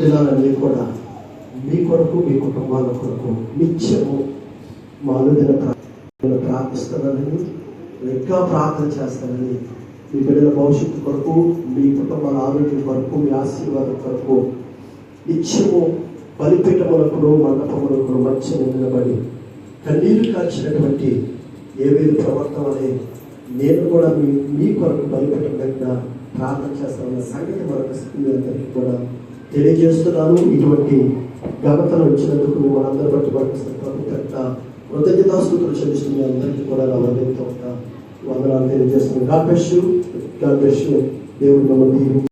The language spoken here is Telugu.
దినాలన్నీ కూడా మీ కొరకు, మీ కుటుంబాల కొరకు నిత్యము మా అనుదిన ప్రార్థిస్తానని, ఇంకా ప్రార్థన చేస్తానని, మీ బిడ్డల భవిష్యత్తు కొరకు, మీ కుటుంబాల ఆరోగ్యం కొరకు, మీ ఆశీర్వాదం కొరకు నిత్యము బలిపీఠములకును మండపములకును మధ్య నిలబడి కన్నీరు కాల్చినటువంటి ఏవేది ప్రవర్తన అనే నేను కూడా మీ కొరకు బలిపీఠం దగ్గర ప్రార్థన చేస్తామన్న సంగతి మరొక అందరికీ కూడా తెలియజేస్తున్నాను. ఇటువంటి ఘనతలు వచ్చినందుకు మిమ్మల్ని అందరూ బట్టి పట్టిస్తున్న కృతజ్ఞతాస్తుతులు చెల్లిస్తున్న అందరికీ కూడా నా హృదయంతో వందనాలు తెలియజేస్తున్నాను. God bless you. దేవుడు మమ్మల్ని